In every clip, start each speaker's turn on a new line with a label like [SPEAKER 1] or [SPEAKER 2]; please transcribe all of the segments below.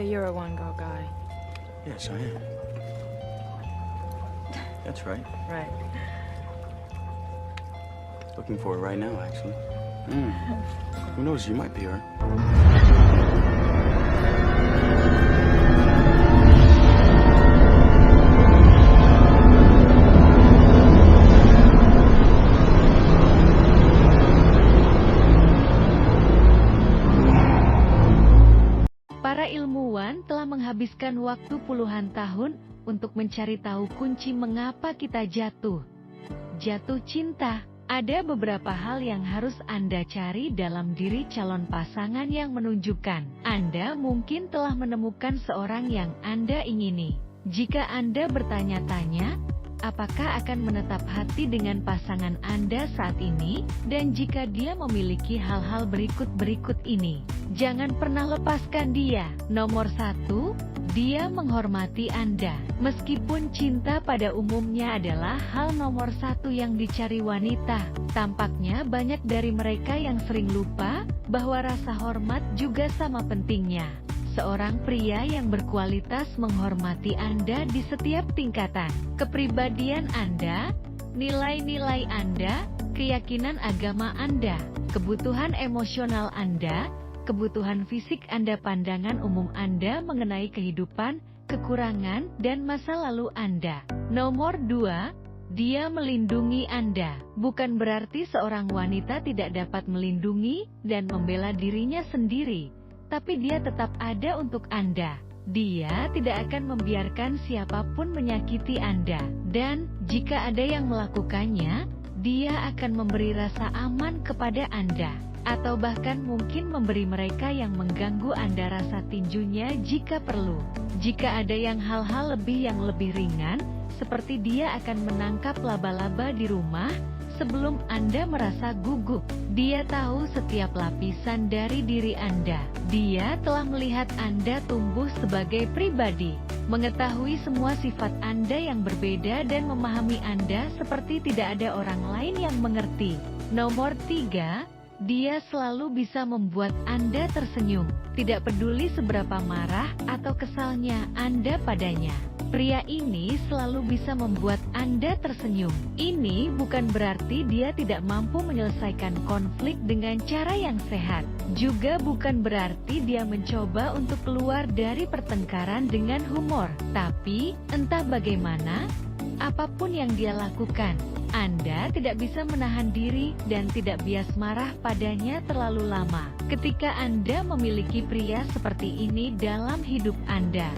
[SPEAKER 1] So you're a one-girl guy.
[SPEAKER 2] Yes, I am. That's right.
[SPEAKER 1] Right.
[SPEAKER 2] Looking for her right now, actually. Who knows, you might be her.
[SPEAKER 3] Para ilmuwan telah menghabiskan waktu puluhan tahun untuk mencari tahu kunci mengapa kita jatuh cinta. Ada beberapa hal yang harus Anda cari dalam diri calon pasangan yang menunjukkan Anda mungkin telah menemukan seorang yang Anda ingini. Jika Anda bertanya-tanya, apakah akan menetap hati dengan pasangan Anda saat ini? Dan jika dia memiliki hal-hal berikut ini, jangan pernah lepaskan dia. Nomor 1, dia menghormati Anda. Meskipun cinta pada umumnya adalah hal nomor 1 yang dicari wanita, tampaknya banyak dari mereka yang sering lupa bahwa rasa hormat juga sama pentingnya. Seorang pria yang berkualitas menghormati Anda di setiap tingkatan. Kepribadian Anda, nilai-nilai Anda, keyakinan agama Anda, kebutuhan emosional Anda, kebutuhan fisik Anda, pandangan umum Anda mengenai kehidupan, kekurangan, dan masa lalu Anda. Nomor 2, dia melindungi Anda. Bukan berarti seorang wanita tidak dapat melindungi dan membela dirinya sendiri, tapi dia tetap ada untuk Anda. Dia tidak akan membiarkan siapapun menyakiti Anda. Dan, jika ada yang melakukannya, dia akan memberi rasa aman kepada Anda. Atau bahkan mungkin memberi mereka yang mengganggu Anda rasa tinjunya jika perlu. Jika ada hal-hal yang lebih ringan, seperti dia akan menangkap laba-laba di rumah, sebelum Anda merasa gugup. Dia tahu setiap lapisan dari diri Anda. Dia telah melihat Anda tumbuh sebagai pribadi, mengetahui semua sifat Anda yang berbeda dan memahami Anda seperti tidak ada orang lain yang mengerti. Nomor 3, dia selalu bisa membuat Anda tersenyum, tidak peduli seberapa marah atau kesalnya Anda padanya. Pria ini selalu bisa membuat Anda tersenyum. Ini bukan berarti dia tidak mampu menyelesaikan konflik dengan cara yang sehat. Juga bukan berarti dia mencoba untuk keluar dari pertengkaran dengan humor. Tapi, entah bagaimana, apapun yang dia lakukan, Anda tidak bisa menahan diri dan tidak bias marah padanya terlalu lama. Ketika Anda memiliki pria seperti ini dalam hidup Anda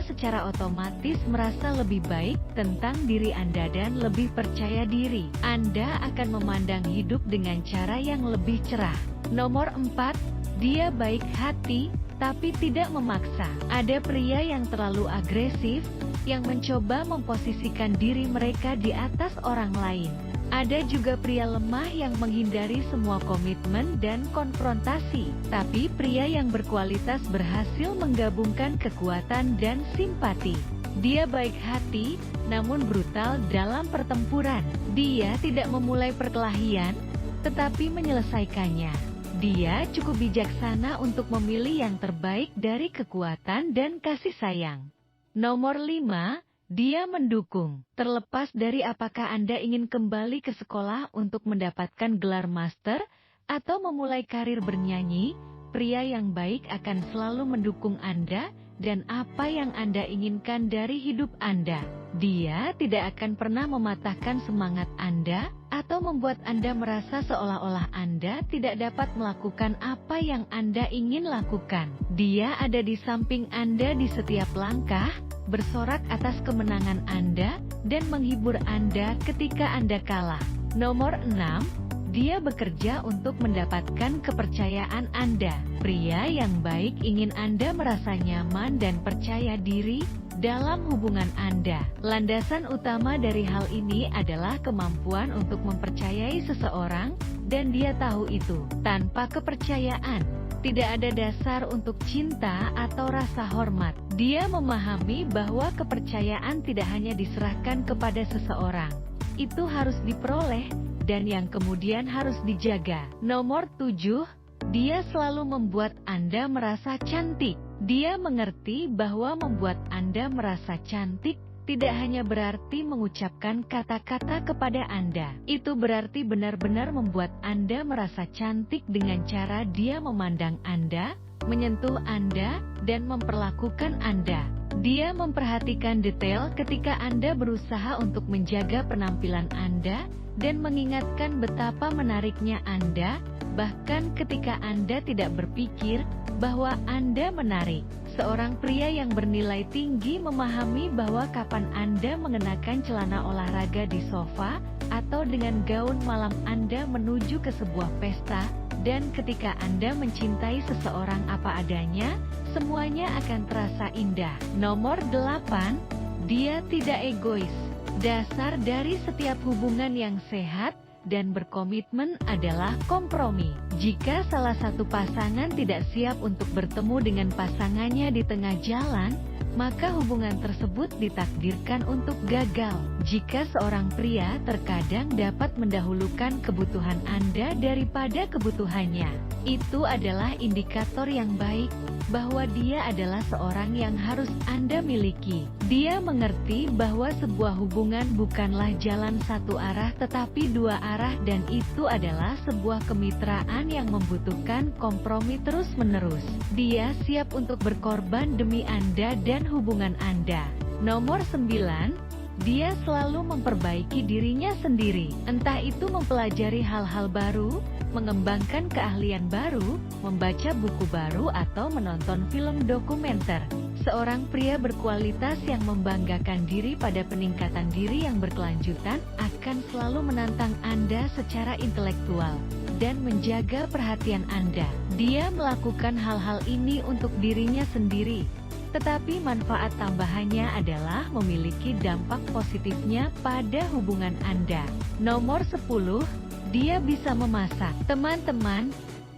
[SPEAKER 3] secara otomatis merasa lebih baik tentang diri Anda dan lebih percaya diri. Anda akan memandang hidup dengan cara yang lebih cerah. Nomor 4, dia baik hati, tapi tidak memaksa. Ada pria yang terlalu agresif, yang mencoba memposisikan diri mereka di atas orang lain. Ada juga pria lemah yang menghindari semua komitmen dan konfrontasi. Tapi pria yang berkualitas berhasil menggabungkan kekuatan dan simpati. Dia baik hati, namun brutal dalam pertempuran. Dia tidak memulai perkelahian, tetapi menyelesaikannya. Dia cukup bijaksana untuk memilih yang terbaik dari kekuatan dan kasih sayang. Nomor 5, dia mendukung. Terlepas dari apakah Anda ingin kembali ke sekolah untuk mendapatkan gelar master, atau memulai karir bernyanyi, pria yang baik akan selalu mendukung Anda, dan apa yang Anda inginkan dari hidup Anda. Dia tidak akan pernah mematahkan semangat Anda, atau membuat Anda merasa seolah-olah Anda tidak dapat melakukan apa yang Anda ingin lakukan. Dia ada di samping Anda di setiap langkah, bersorak atas kemenangan Anda, dan menghibur Anda ketika Anda kalah. Nomor 6, dia bekerja untuk mendapatkan kepercayaan Anda. Pria yang baik ingin Anda merasa nyaman dan percaya diri dalam hubungan Anda. Landasan utama dari hal ini adalah kemampuan untuk mempercayai seseorang, dan dia tahu itu. Tanpa kepercayaan, tidak ada dasar untuk cinta atau rasa hormat. Dia memahami bahwa kepercayaan tidak hanya diserahkan kepada seseorang. Itu harus diperoleh, dan yang kemudian harus dijaga. Nomor 7, dia selalu membuat Anda merasa cantik. Dia mengerti bahwa membuat Anda merasa cantik tidak hanya berarti mengucapkan kata-kata kepada Anda. Itu berarti benar-benar membuat Anda merasa cantik dengan cara dia memandang Anda, menyentuh Anda, dan memperlakukan Anda. Dia memperhatikan detail ketika Anda berusaha untuk menjaga penampilan Anda, dan mengingatkan betapa menariknya Anda, bahkan ketika Anda tidak berpikir bahwa Anda menarik. Seorang pria yang bernilai tinggi memahami bahwa kapan Anda mengenakan celana olahraga di sofa, atau dengan gaun malam Anda menuju ke sebuah pesta, dan ketika Anda mencintai seseorang apa adanya, semuanya akan terasa indah. Nomor 8, dia tidak egois. Dasar dari setiap hubungan yang sehat dan berkomitmen adalah kompromi. Jika salah satu pasangan tidak siap untuk bertemu dengan pasangannya di tengah jalan, maka hubungan tersebut ditakdirkan untuk gagal. Jika seorang pria terkadang dapat mendahulukan kebutuhan Anda daripada kebutuhannya, itu adalah indikator yang baik bahwa dia adalah seorang yang harus Anda miliki. Dia mengerti bahwa sebuah hubungan bukanlah jalan satu arah tetapi dua arah, dan itu adalah sebuah kemitraan yang membutuhkan kompromi terus-menerus. Dia siap untuk berkorban demi Anda dan hubungan Anda. Nomor 9, dia selalu memperbaiki dirinya sendiri. Entah itu mempelajari hal-hal baru, mengembangkan keahlian baru, membaca buku baru, atau menonton film dokumenter. Seorang pria berkualitas yang membanggakan diri pada peningkatan diri yang berkelanjutan akan selalu menantang Anda secara intelektual dan menjaga perhatian Anda. Dia melakukan hal-hal ini untuk dirinya sendiri, tetapi manfaat tambahannya adalah memiliki dampak positifnya pada hubungan Anda. Nomor 10, dia bisa memasak. Teman-teman,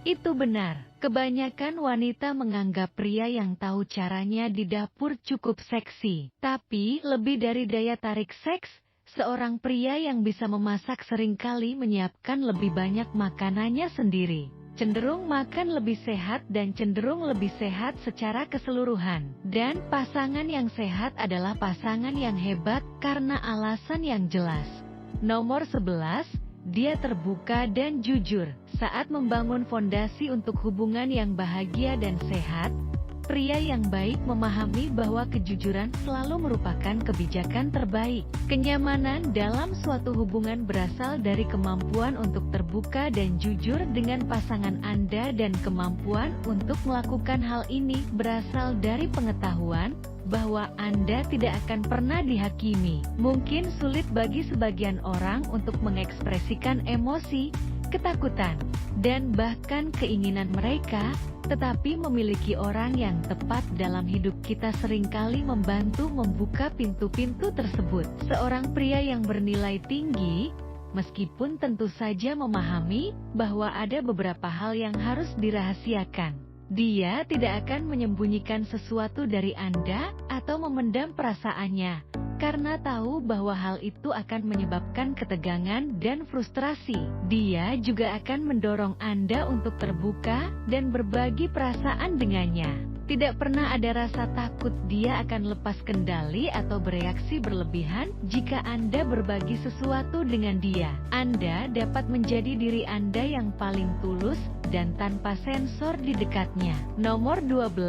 [SPEAKER 3] itu benar. Kebanyakan wanita menganggap pria yang tahu caranya di dapur cukup seksi. Tapi, lebih dari daya tarik seks, seorang pria yang bisa memasak seringkali menyiapkan lebih banyak makanannya sendiri. Cenderung makan lebih sehat dan cenderung lebih sehat secara keseluruhan. Dan pasangan yang sehat adalah pasangan yang hebat karena alasan yang jelas. Nomor 11, dia terbuka dan jujur. Saat membangun fondasi untuk hubungan yang bahagia dan sehat, pria yang baik memahami bahwa kejujuran selalu merupakan kebijakan terbaik. Kenyamanan dalam suatu hubungan berasal dari kemampuan untuk terbuka dan jujur dengan pasangan Anda, dan kemampuan untuk melakukan hal ini berasal dari pengetahuan bahwa Anda tidak akan pernah dihakimi. Mungkin sulit bagi sebagian orang untuk mengekspresikan emosi, ketakutan, dan bahkan keinginan mereka, tetapi memiliki orang yang tepat dalam hidup kita seringkali membantu membuka pintu-pintu tersebut. Seorang pria yang bernilai tinggi, meskipun tentu saja memahami bahwa ada beberapa hal yang harus dirahasiakan, dia tidak akan menyembunyikan sesuatu dari Anda atau memendam perasaannya, karena tahu bahwa hal itu akan menyebabkan ketegangan dan frustrasi. Dia juga akan mendorong Anda untuk terbuka dan berbagi perasaan dengannya. Tidak pernah ada rasa takut dia akan lepas kendali atau bereaksi berlebihan jika Anda berbagi sesuatu dengan dia. Anda dapat menjadi diri Anda yang paling tulus dan tanpa sensor di dekatnya. Nomor 12,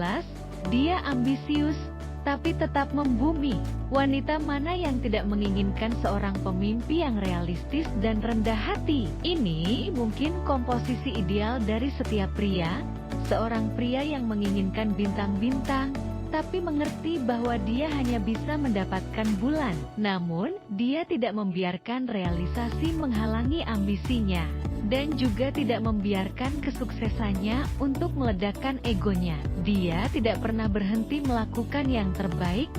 [SPEAKER 3] dia ambisius tapi tetap membumi. Wanita mana yang tidak menginginkan seorang pemimpi yang realistis dan rendah hati? Ini mungkin komposisi ideal dari setiap pria. Seorang pria yang menginginkan bintang-bintang, tapi mengerti bahwa dia hanya bisa mendapatkan bulan. Namun, dia tidak membiarkan realisasi menghalangi ambisinya, dan juga tidak membiarkan kesuksesannya untuk meledakkan egonya. Dia tidak pernah berhenti melakukan yang terbaik,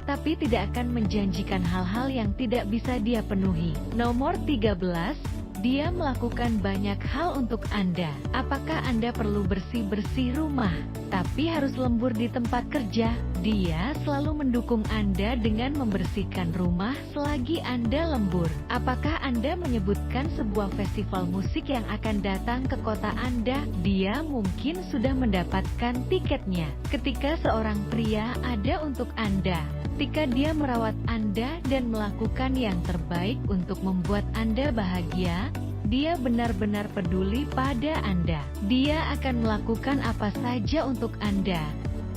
[SPEAKER 3] tapi tidak akan menjanjikan hal-hal yang tidak bisa dia penuhi. Nomor 13, dia melakukan banyak hal untuk Anda. Apakah Anda perlu bersih-bersih rumah, tapi harus lembur di tempat kerja? Dia selalu mendukung Anda dengan membersihkan rumah selagi Anda lembur. Apakah Anda menyebutkan sebuah festival musik yang akan datang ke kota Anda? Dia mungkin sudah mendapatkan tiketnya. Ketika seorang pria ada untuk Anda, ketika dia merawat Anda dan melakukan yang terbaik untuk membuat Anda bahagia, dia benar-benar peduli pada Anda. Dia akan melakukan apa saja untuk Anda,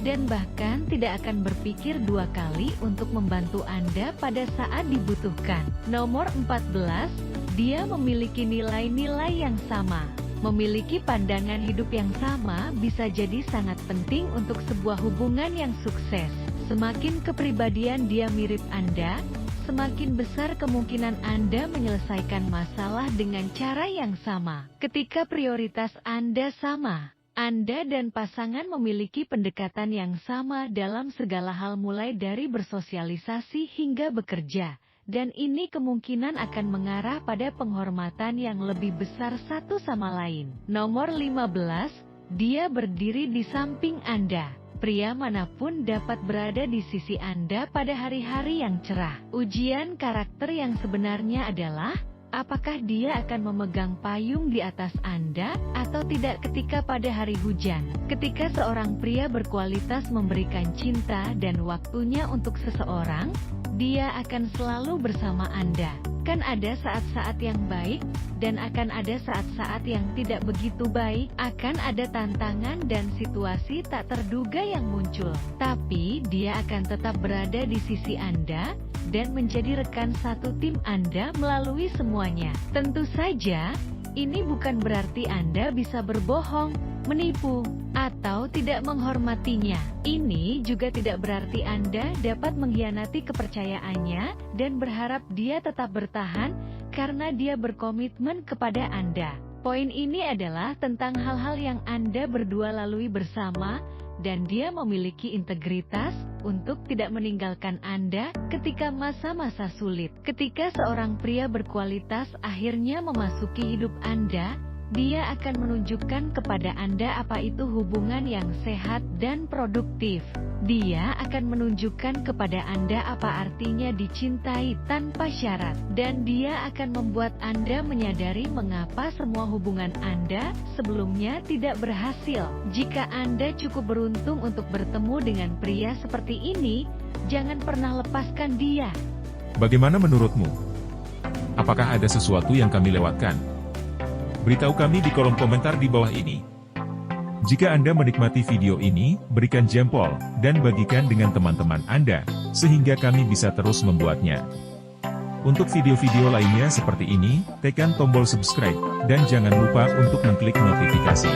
[SPEAKER 3] dan bahkan tidak akan berpikir dua kali untuk membantu Anda pada saat dibutuhkan. Nomor 14, dia memiliki nilai-nilai yang sama. Memiliki pandangan hidup yang sama bisa jadi sangat penting untuk sebuah hubungan yang sukses. Semakin kepribadian dia mirip Anda, semakin besar kemungkinan Anda menyelesaikan masalah dengan cara yang sama. Ketika prioritas Anda sama, Anda dan pasangan memiliki pendekatan yang sama dalam segala hal mulai dari bersosialisasi hingga bekerja, dan ini kemungkinan akan mengarah pada penghormatan yang lebih besar satu sama lain. Nomor 15, dia berdiri di samping Anda. Pria manapun dapat berada di sisi Anda pada hari-hari yang cerah. Ujian karakter yang sebenarnya adalah, apakah dia akan memegang payung di atas Anda atau tidak ketika pada hari hujan? Ketika seorang pria berkualitas memberikan cinta dan waktunya untuk seseorang, dia akan selalu bersama Anda. Kan ada saat-saat yang baik, dan akan ada saat-saat yang tidak begitu baik. Akan ada tantangan dan situasi tak terduga yang muncul. Tapi dia akan tetap berada di sisi Anda, dan menjadi rekan satu tim Anda melalui semuanya. Tentu saja, ini bukan berarti Anda bisa berbohong, menipu, atau tidak menghormatinya. Ini juga tidak berarti Anda dapat mengkhianati kepercayaannya dan berharap dia tetap bertahan karena dia berkomitmen kepada Anda. Poin ini adalah tentang hal-hal yang Anda berdua lalui bersama, dan dia memiliki integritas untuk tidak meninggalkan Anda ketika masa-masa sulit. Ketika seorang pria berkualitas akhirnya memasuki hidup Anda, dia akan menunjukkan kepada Anda apa itu hubungan yang sehat dan produktif. Dia akan menunjukkan kepada Anda apa artinya dicintai tanpa syarat. Dan dia akan membuat Anda menyadari mengapa semua hubungan Anda sebelumnya tidak berhasil. Jika Anda cukup beruntung untuk bertemu dengan pria seperti ini, jangan pernah lepaskan dia.
[SPEAKER 1] Bagaimana menurutmu? Apakah ada sesuatu yang kami lewatkan? Beritahu kami di kolom komentar di bawah ini. Jika Anda menikmati video ini, berikan jempol, dan bagikan dengan teman-teman Anda, sehingga kami bisa terus membuatnya. Untuk video-video lainnya seperti ini, tekan tombol subscribe, dan jangan lupa untuk mengklik notifikasi.